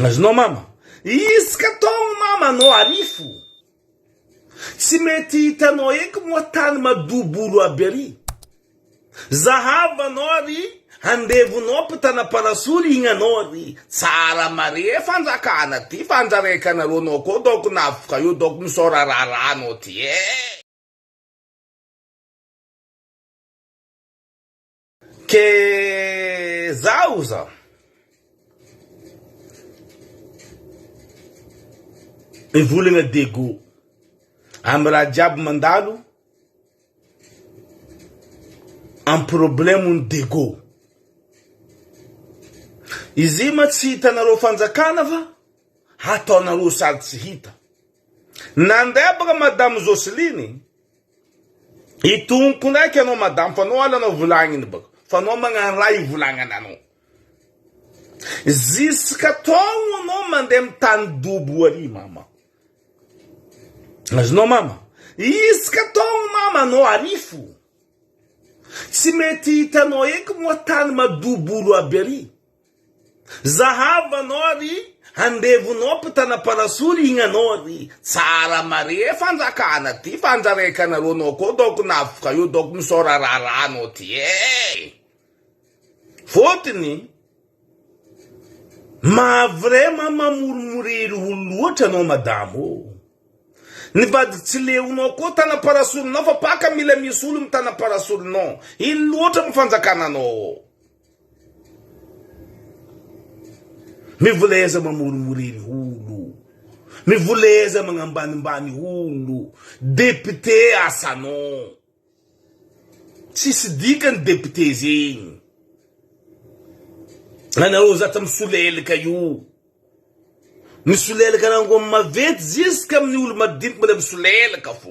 Azonao mama, izy ka tao mama no arifo. Tsy mety hitanao eky moa tany madobolo aby ary. Zahava anao ary, handevonao mpitana parasolo igny anao ary. Tsara mare fanjakana ty, fanjaraika anareo anao koa doko nafoka io, doko misora rara anao ty Ke zaho za. Mivolagna dego. Amy raha jiaby mandalo, am problemony dego. Izy ma tsy hitanareo fanjakana fa, hataonareo sady tsy hita. Nandebaka madame Joseline, itonko ndraiky anao madame, fa anao alanao volagniny baka. Fa anao magnano raha ivolagnana anao. Ziska tao anao mandeha amy tany dobo ary mama. Azonao mama, iska tao mama anao arifo. Tsy mety hitanao eky moa tany madobolo aby ary. Zahava anao ary, handevonao mpitana parasolo igny anao ary. Tsara mare fanjakana ty, fanjaraika anareo anao koa doko nafoka io, doko misora rara anao ty Fotony, ma vraiment mamorimorery olo loatra anao madamo. Nivady tsy leonao koa tana parasolonao fa paka mila misy olo mitana parasolonao. Ino loatra mifanjakana anao. Mivoleza mamorimorery olo. Mivoleza magnambanimbany olo. Député asanao. Tsisy dikany député zegny. Anareo zata misolelika io. Misolelika nango mavety ziska amin'ny olo madiniky mbola misolelika fo.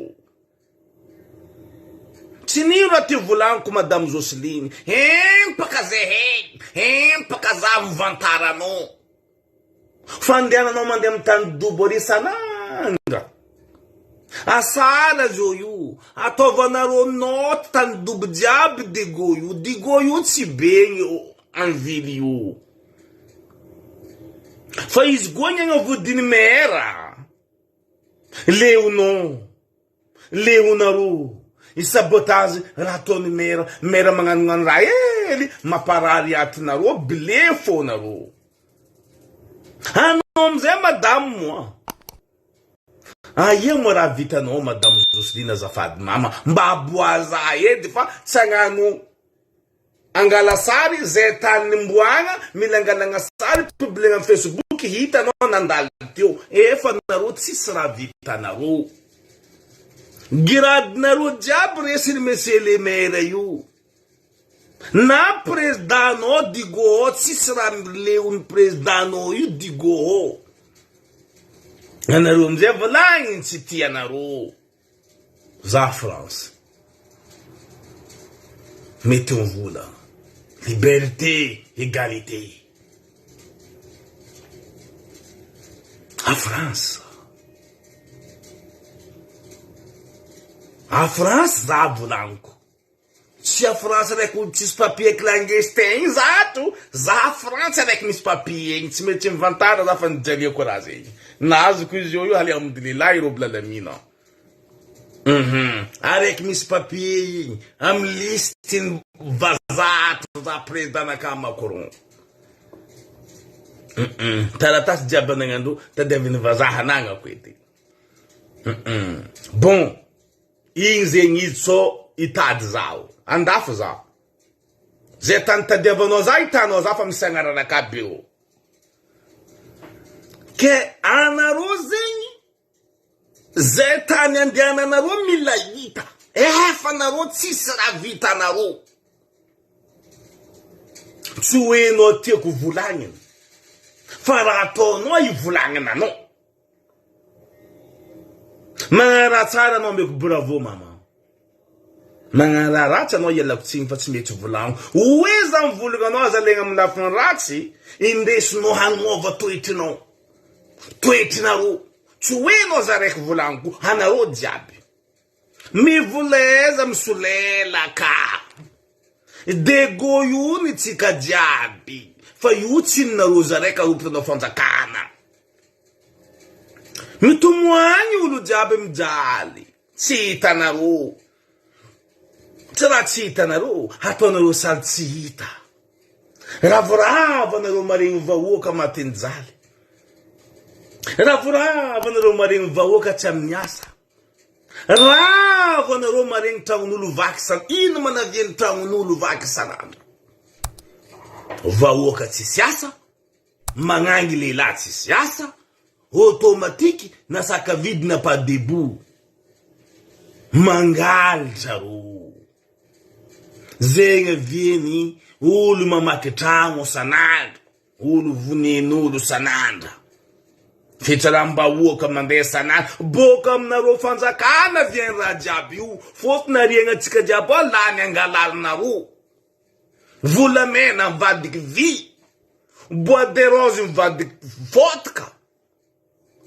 Tsy nino raha ty volaniko madame Joseline. Mpaka zay mpaka za mivantaranao. Fandehananao mandeha amy tany dobo ary sananga. Asala zio io. Ataovanareo note tany dobo jiaby digo io. Digo io tsy begny anvily io. Fa izy gonya nga vodiny mera. Leonaro. I sabotage ratoni mera. Mera magnano raha hely. Maparary atinaro. Bilefo naro. Anao amzay madame moa. Ia mo raha vitanao madame Joseline azafady mama. Mba aboaza edy fa tsangano angala sary zay tany mboagna mila angalagna sary publier am Facebook hitanao nandalo teo. Efa naro tsisy raha vitanaro. Giradinaro jiaby resiny monsieur le maire io. Na président digo tsisy raha leon'ny président io digo. Anaro amzay volagny tsy tianaro. Za France. Mettons vola. Liberté, égalité. A France. A France za volaniko. Se a France raiky olo tsisy papier clandestin zato, za France raiky misy papier igny, tsy mety mivantara za fa nijaliako raha zegny. Nazoko izy io alhamdulillah rob lalamina. Araiky misy papier igny, am listiny vazato za président ka Macron. Taratasy jiaby anagnandro tadiaviny vazaha anagnako edy. Bon, igny zegny izy so itady zao. Andafo zao. Zay tany tadiavanao za hitanao za fa misy agnaranakaby eo. Ke anaro zegny zay tany andehananaro mila hita. Efa naro tsisy raha vitanaro. Tsy hoenao tiako volagniny. Fa raha ataonao ivolagnina anao. Magnara tsara anao meko bravo mama. Magnara ratsy anao ialako tsigny fa tsy mety volagno. Oeza mivolagna anao aza legna amy lafiny ratsy, indesinao hanova toetrinao. Toetrinaro. Tsy hoenao za raiky volagniko, anaro jiaby. Mivoleza misolelaka. Dego io ny tsika jiaby. fa io tsy nareo zareka rompitanao fanjakana. Mitomoagny olo jiaby mijaly. Tsy hitanareo. Tsy raha tsy hitanareo, ataonareo sady tsy hita. Ravorava nareo maregny vahoaka matinjaly. Ravorava nareo maregny vahoaka tsy amin'ny asa. Rava nareo maregny tragnon'olo vaky san. Ino manaviany tragnon'olo vaky sanandro? Vahoaka tsisy asa, magnangy lehilahy tsisy asa, automatique na sakavidina pas debout. Mangalitra ro. Zegny vieny olo mamaky tragno sanandro, olo vonen'olo sanandra. Fitsaram-bahoaka mandeha sanandro, boka aminareo fanjakana vieny raha jiaby io, fosy nariagna tsika jiaby ao lany angalarinareo. Volamena mivadiky vy, bois de rose mivadiky vodka,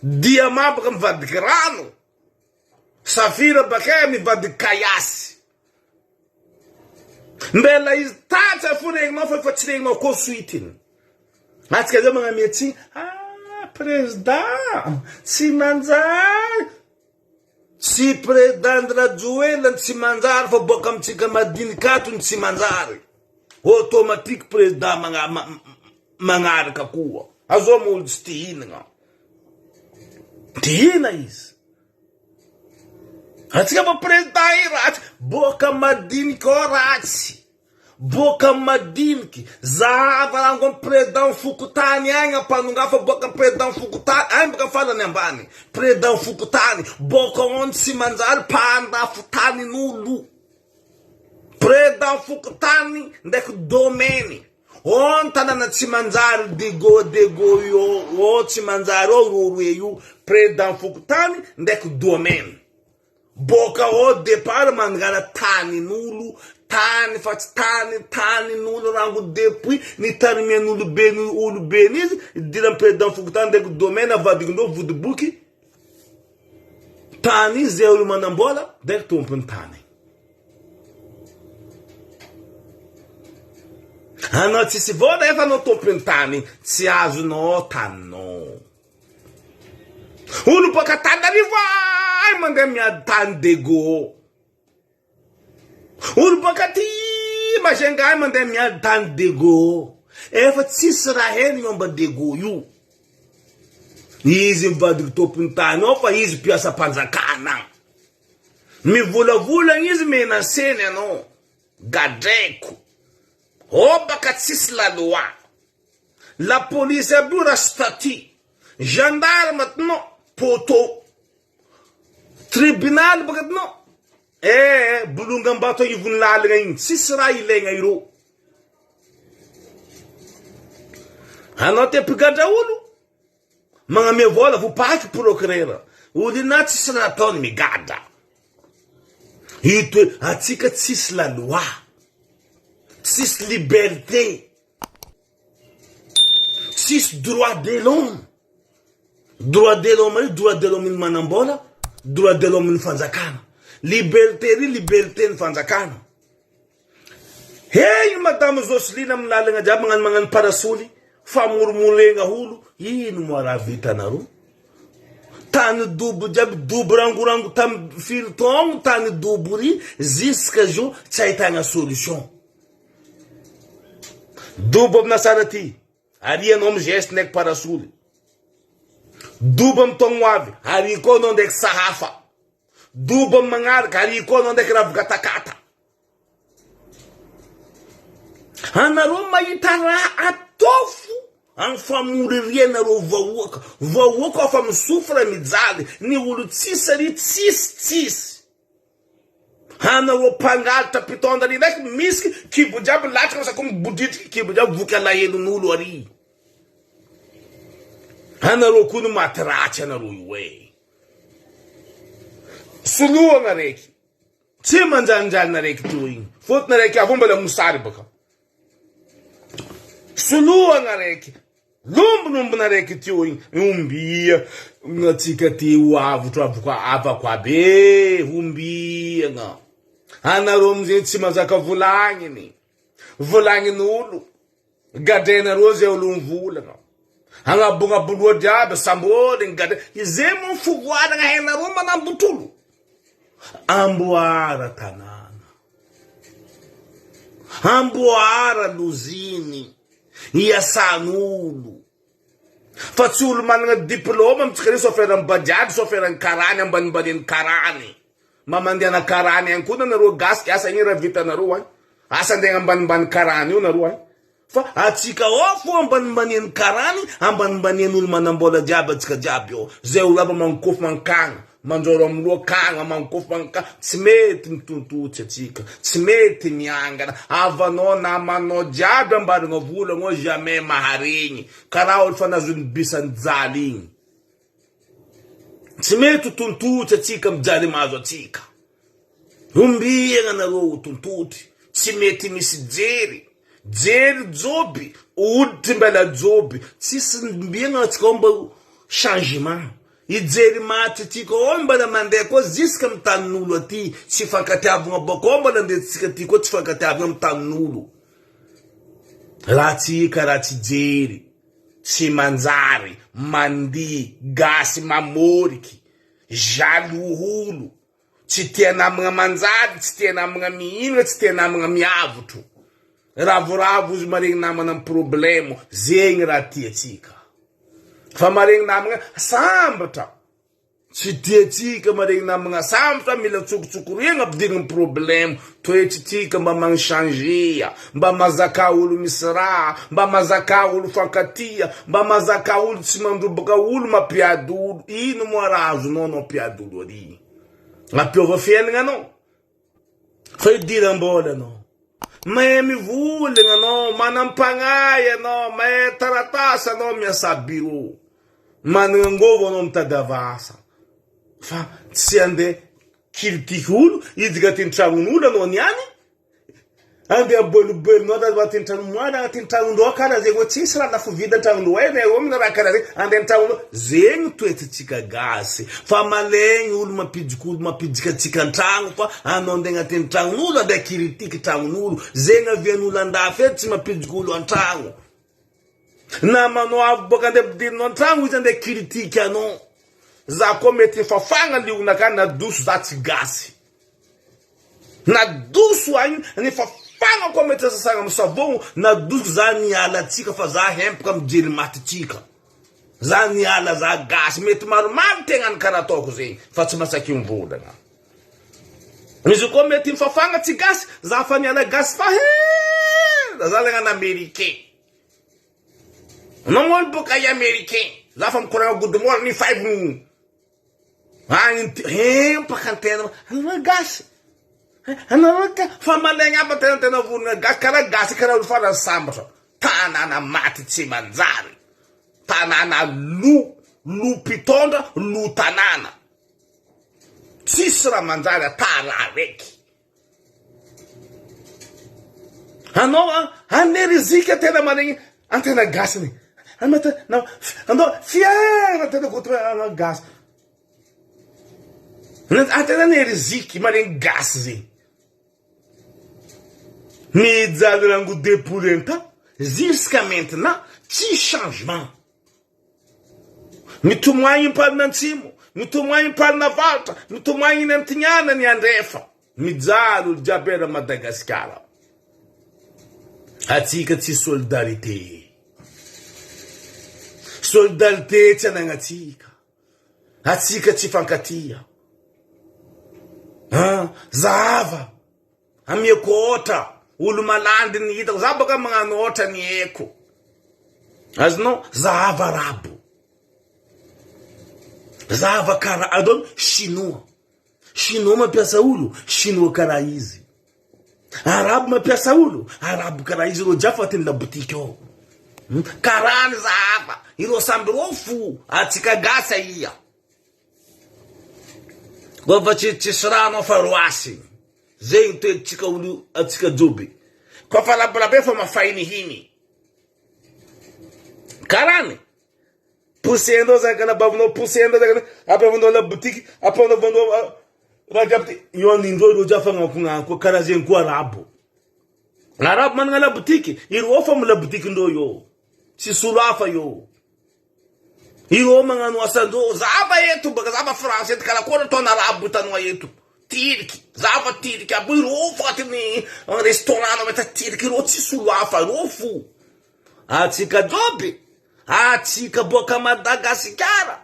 diamant baka mivadiky rano, safira baka mivadiky kayasy. Mbela izy tatsa foregninao fa tsy regninao koa suitiny. Atsika zay magnametsy, président, tsy manjary. Tsy président Rajoelina tsy manjary fa boka amitsika madinikato tsy manjary. Automatique président magnaraka koa. Azo olo tsy tihinagna. Tihina izy. Atsika fa président i ratsy. Boka madinika ratsy. Boka madiniky. Zavarango président fokotany agny ampanongafa boka président fokotany. Agny boka falany ambany. Président fokotany. Boka on tsy manjary pandafo tanin'olo. Président fokotany ndaiky domaine. On tanana tsy manjary dego io. O tsy manjary o roe io. Président fokotany ndaiky domaine. Boka o départ mangala tanin'olo. Tany fa tsy tanin'olo rango depuis ni tarimian'olo be ni olo be nizy. Dira président fokotany ndaiky domaine avadikindreo vodiboky. Tany izy zay olo manambola ndaiky tompony tany. Anao tsisy vola efa anao tompony tany, tsy azonao taninao. Olo baka Tanarivo ay mandeha miady tany dego. Olo baka ty Majunga ay mandeha miady tany dego. Efa tsisy raha heny momba dego io. Izy mivadiky tompony tany ao fa izy mpiasa mpanjakana. Mivolavola izy menaseny anao. Gadreko. O baka tsisy la loi. La police abura statut. Gendarme maintenant poto. Tribunal baka maintenant. Bulungambato ivon lalagna igny. Tsisy raha ilaigna iro. Anao te mpigadra olo. Magname vola vopaky procureur. Olo na tsisy raha ataony migadra. Ito atsika tsisy la loi. Tsisy liberté. Tsisy droit de l'homme. Droit de l'homme, droit de l'homme manambola, droit de l'homme fanjakana. Liberté ri liberté ny fanjakana. Hey madame Jocelyn amin'ny lalagna jiaby magnano parasoli, famoromorengna olo, ino mo raha vitanareo? Tany dobo jiaby dobo rangorango tam filton, tany dobo ri jusqu'à jour tsy ahitagna solution. Dobo amina sara ty, arianao amin'ny geste ndraiky parasoli. Dobo amin'ny togno avy, ari koa anao ndraiky sahafa. Dobo amin'ny magnaraka, ari koa anao ndraiky ravikatakata. Anareo mahita raha atofo amin'ny famoririanareo vahoaka. Vahoaka afa misofra mijaly, ny olo tsisy ry tsisy. Anareo mpangalitra pitondra ndraiky misy kibo jiaby latraka sa koa bodritriky kibo jiaby voky alahelon'olo ary. Anareo koa no maty ratsy anareo io e. Soloana raiky. Tsy manjanjanina raiky teo igny. Fotona raiky avao mbala mosary baka. Soloana raiky. Lombonombona raiky teo igny. Ombia. Natsika ty ho avotro avako abe. Ombiana. Anareo amizay tsy mazaka volagniny. Volagnin'olo. gadena roze ulumvula no anga bunga bulwa diabe sambole ngade izemo fugwada nga hena roma na butulu ambuara tanana ambuara luzini ya sanulu fatul man diploma mtskiri soferan bajad soferan karani ban karani mamandiana karani ankuna na ro gas asa ngira vita na ruwan asa ndenga ban karani na ruwan fa atika ofu amban karani amban ulmanambola jaba tika jabyo zeulaba mankof mankang manjoro mlo kanga mankof manka smeti mtuntu tsetika smeti nyanga avano na mano jaba mbari ngovula ngo jamais maharinyi karao fana zunbisa nzalini smeti tuntu tsetika mjali mazo tika rumbiye na ro tuntuti smeti misijeri Jeri Zobi, Utimbela Zobi, Sisbienga Tskomba changement. Ijeri mati tiko omba na mandeko ziska mtanulo ti sifakati avunga bokomba na ndetsika tiko sifakati avunga mtanulo. Lati karati jeri, simanzari, mandi, gasi mamoriki, jaluhulu, titiena mga manzari, titiena mga miinga, titiena mga miavutu. Ravu maring naman ng problemo zeng ratietika fa maring naman sambata sitietika maring naman samta mila tsuktsukurieng abding problem toetika mamang changia ba mazakaulu misra ba mazakaulu fankatia ba mazakaulu simandubakaulu mapiadulu ino morazo no piadulu ri la piova fienga no foi dirambola no Miami vule no manampangaya no me taratasa no me sabiru manangovo no mtagavasa fa tsiande kiltikulu idiga tintraunula no nyani ande abolu no da batintranu mwana tintranu ndo kana zengo tsisra na fuvida tanu wene omna rakana ande tanu zengo twetika gasi fa malenyi ulma pidikulu mapidika tikantrangu fa anondenga tintranu da kiritiki tanu zenga vienula ndafeti mapidikulu antrangu na mano aboka de dino antrangu zende kiritiki ano za komete fa fanga liuna kana dusu zati gasi na dusu ani fa Pano komete sanga msavon na duzani ala tika fa za hempka mjiri matitika. Zani ala za gas met marman tengan karatoko zi fatsima saki mvuda na. Mizu komete mfafanga ti gas za fani ala gas fa he. Za lenga na Amerike. No mon boka ya Amerike. Za fam kona good morning 5. Hempa kantena na gas. Anaraka famalenga batena vuna gaskara gaskara ulfara sambra tanana mati tsimanzari tanana lu pitonda lu tanana sisra manzara tarareki hanerizika tena malenga antena gasni amata na ando fiera tena contra gas antena neriziki malenga gaszi Midzalango depurenta, jusqu'à maintenant, petit changement. Mitumwanyi par nantimo, mitumwanyi par navalta, mitumwanyi nantinyana ni andrefa. Midzalu jabera Madagascar. Atika ti solidarité. Solidarité tena atika. Atika ti fankatia. Zava. Amiekota. Ulumalandi ni ita zabaka mga nota ni eko azno zava rabu zava kara adon shinua mapiasa ulu shinua karaizi arabu mapiasa ulu arabu karaizi lo jafatin la butikyo karani zava ilo sambirofu atika gasa iya gova chisrano farwasi Zente tika ulu atika jobi. Kwa fala brabefa mafaini hini. Karani. Pusendo za kana bavuno pusendo za kana apa vuno la boutique apa no vuno rajapti yoni ndo jafa ngakunga ko karaje kwa rabo. Arab man ngala butiki iro fa mula butiki ndo yo si sulafa yo iro mangano asando zaba yetu baga zaba France kala kona tona arabu tanwa yetu tirki zaba tirki abu iro fa tini restaurant meta tirki ro si sulafa ro fu atika jobi atika boka Madagascar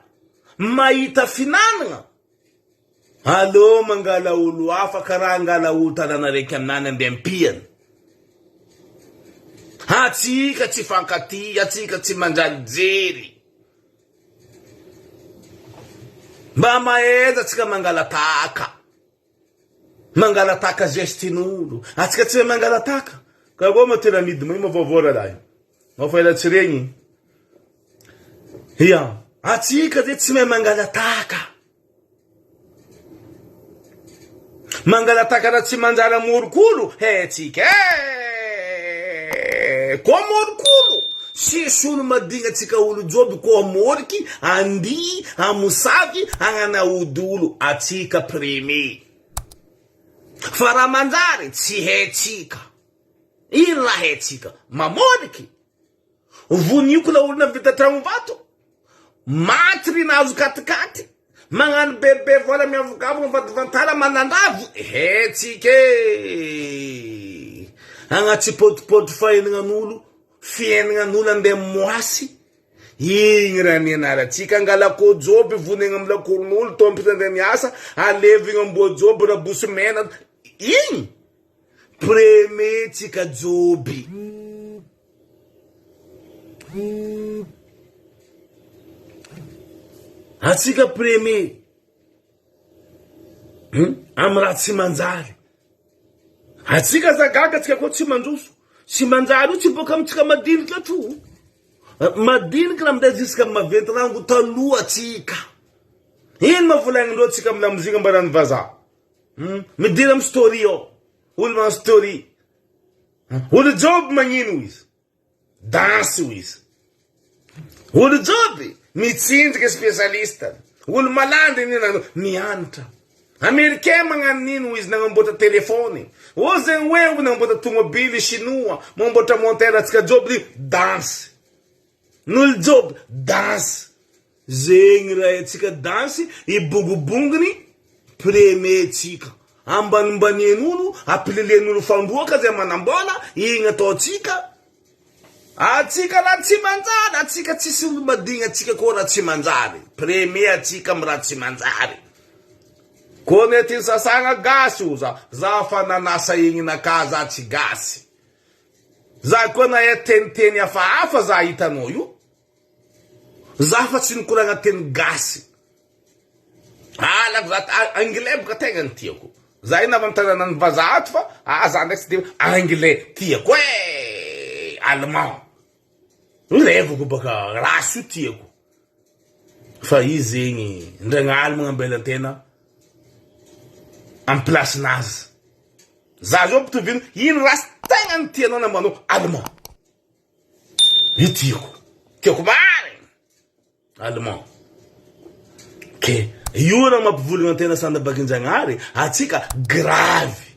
maita finana alo mangala ulu afa karanga la utana na rekamnana ndempian atika tifankati atika timanjaljeri Bama eza tsika mangalataka gestinulu atsika tsy mangalataka ka goma tiramidi mai mavovora dai mafaila tsiregny ya atsika ze tsy mangalataka na tsy manjara morokolo tsika ko morokolo sisolo madigna tsika olo joby ko amoriky andi amusavy agnana odolo atsika premier faramanjary tsy hetsika ino la hetsika mamoriky voniko la olona vita tragno vato matry nazo katikaty magnano bebe vola miavokavo vadivantala manandavo hetsika agnaty potipoty fahenanan'olo fiainan'olo ande moasy igny raha nianaratsika angalako joby vonegna amy lakoron'olo tompita ande miasa alevigna ambo joby raboso mena igny premier tsika joby atsika premier amy raha tsy manjary atsika zagaga tsika koa tsy mandroso tsy manjary io tsy boka amitsika madinika to madinika na minday ziska maventy rango taloha tsika ino mavolagnindreo tsika amina mozika mba rany vaza midira amy story ao olo mana story olo joby magnino izy danse izy olo joby mitsinjika spesialista olo malandry nina mianatra Américain magnano nino izy nagnambota telefony o zegny hoe nagnambota tomobily chinois magnambota montere atsika joby danse n'olo joby danse zegny raha atsika danse ibongobongony premier tsika ambanimbanian'olo ampililian'olo fandroaka zay manambola igny atao atsika atsika raha tsy manjary atsika tsisy olo madigna atsika koa raha tsy manjary premier atsika amy raha tsy manjary kone ty sasagna gasy o za fa nanasa igny naka za tsy gasy za koa na teniteny hafahafa za hitanao io za fa tsy nikoragna teny gasy ala za anglais boka tegna ny tiako za ina avy mitanana ny vaza ato fa za ndraiky tsy de anglais tiako allemand revoko boka rasy io tiako fa izy zegny ndragnaly magnambelantena en place nazy za zao mpitovino ino rasy tegna ny tianao nambanao allemand io tiako mare allemand ke io na mampivolagna tena sandabakin-Jagnahary atsika gravy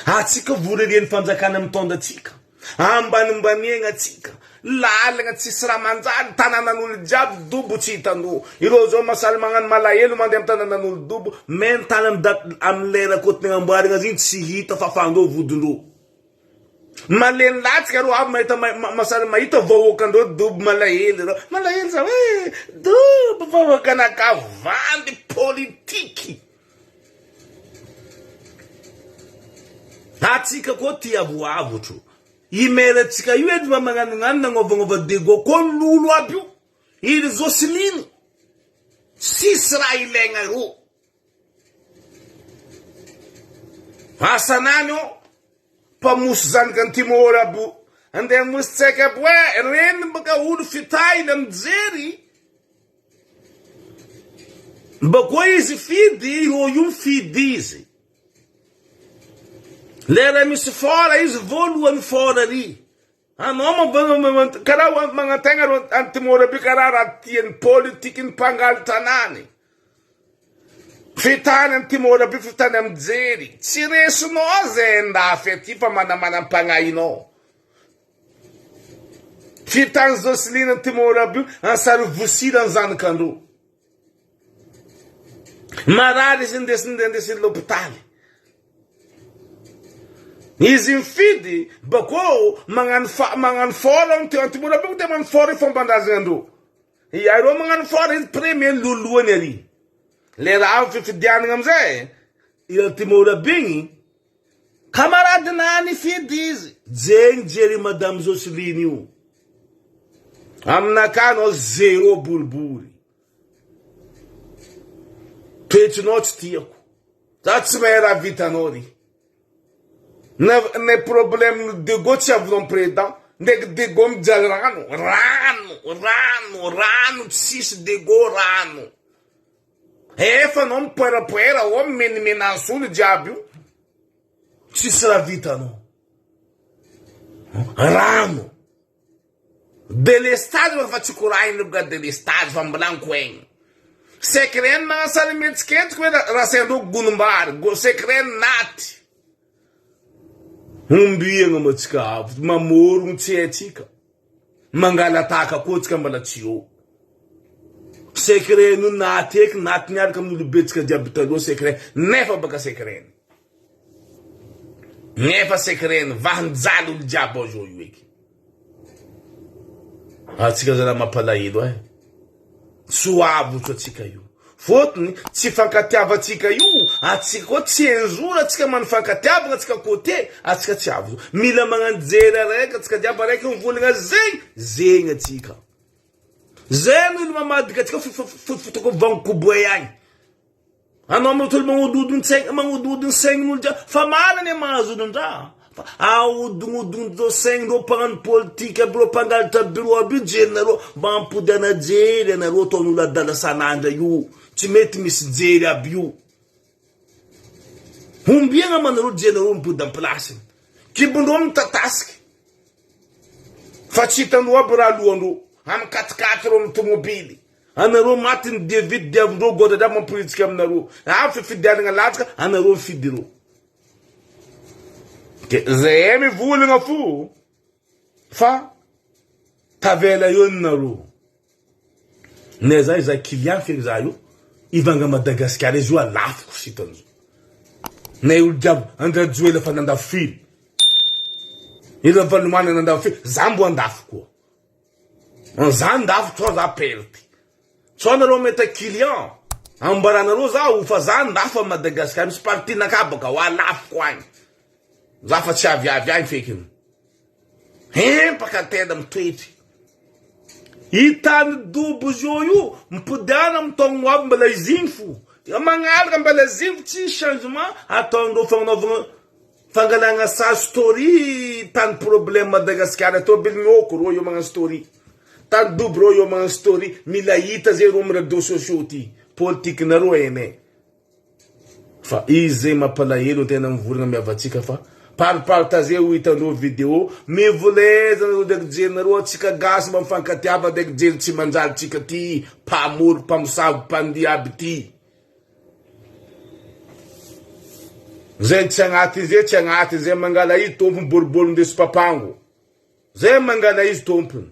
atsika volerian'ny fanjakana mitonda atsika ambanimbaniagna atsika lalagna tsisy raha manjary tananan'olo jiaby dobo tsy hitanao ireo zao masaly magnano malahelo mandeha amy tananan'olo dobo men tany amy lera kotigna amboarigna zigny tsy hita fa fandreo vodindreo maleny latsika ro avy mahita masaly mahita vahoakandreo dobo malahelo za dobo vahoakanaka vandy politiky atsika koa tia avoavotro imera tsika io edy magnanognano nagnovagnova dego ko lolo aby io iry Joseline sisy raha ilaigna ro asanany o mpamoso zanaky ny timora abo andeha mosy tsaika abo reny baka olo fitaina mijery mba koa izy fidy ro io mifidy izy lera misy fora izy voalohany fora ry anao karaha magnategna ro antimora be karaha raha tiany politiky ny mpangaly tanany fitany am Timôrabe fitany am jery tsy resinao zay ndafy aty fa manamanampagnainao fitany Joseline am Timôrabe ansary vosila ny zanakandro marary izy ndesiny l'hôpitaly izy mifidy bako magnano fora am Timôrabe ko te magnano fora fomban-drazanandro iareo magnano fora izy premier lolohany ary le raha fifidianana amizay ila Timôrabe igny camarade nany fidy izy jegny jery madame Joseline io aminaka anao zéro boribory toetrinao tsy tiako za tsy mahay raha vitanao ry ne problème dego tsy avinao président ndeke dego mijaly rano tsisy dego rano efa anao mipoerapoera o mimenansolo jiaby io tsisy raha vitanao rano delestage fa tsy korahiny boka delestage fa mbolanko egny secret nagnasary metsiketsika hoe rasandro gonombary secret naty ombiagna matsika avy mamorogno tsy haitsika mangala taka koa tsika mbala tsy eo secret no naty eky naty niaraka amin'olobetsika jiaby taloha secret nefa baka secret nefa secret vahanjaly olo jiaby ao zao io eky atsika zala mampalahelo soavo tso atsika io fotony tsy fankatiavatsika io atsika koa tsy enjora atsika manifankatiavana atsika côté atsika tsy avo mila magnanjery araiky atsika jiaby araiky mivolagna zegny atsika zegny olo mamadika atsika fotoko vankoboe agny anao matolo magnododiny saignin'olo jiaby fa malany mahazodon-draha ahodinodiny zao saignin'reo mpagnano politika aby reo mpangalatra bureau aby io jerinareo mba ampody anajery anareo ataon'olo adala sanandra io tsy mety misy jery aby io hombiagna manareo jerinareo mipody amplasiny kibondreo mitatasiky fa tsy hitandreo aby raha lohandreo amy katikaty reo amy tomobily anareo matiny devity diavindreo godadra mampolitsika aminareo fifidianana latsaka anareo mifidy reo zay mivolagna fo fa tavela io nareo ne za client feky za io ivanga Madagasikara izy io alafiko sitan'izo na olo jiaby andrajoela fa nandafo fily ila valomana nandafo fily za mbo andafo koa za andafo tsoa za perte tsoa nareo meta client ambaranareo za ho fa za andafo a Madagasikara misy partinaka baka ho alafo ko agny za fa tsy aviavy agny fekiny pakatenda mitoetry hitany dobo zio io mipodiana amitaogno aby mbala izy igny fo magnaraka mbala izy igny tsy changement ataondreo fagnanovagna fangalagna sa story tany problème Madagasikara tobily mioko reo io magnano story tany dobo reo io magnano story mila hita zay reo amy radio sociaux ty politique nareo ene fa izy zay mampalahelo tena mivolagna miavatsika fa partage ho hitandreo vidéo mivoleza nareo ndraiky jerinareo atsika gasy mba mifankatiava ndraiky jery tsy manjary tsika ty mpamoro mpamosavy mpandia aby ty zay tsy agnaty zay mangala izy tompony boribory ndeso papango zay mangala izy tompony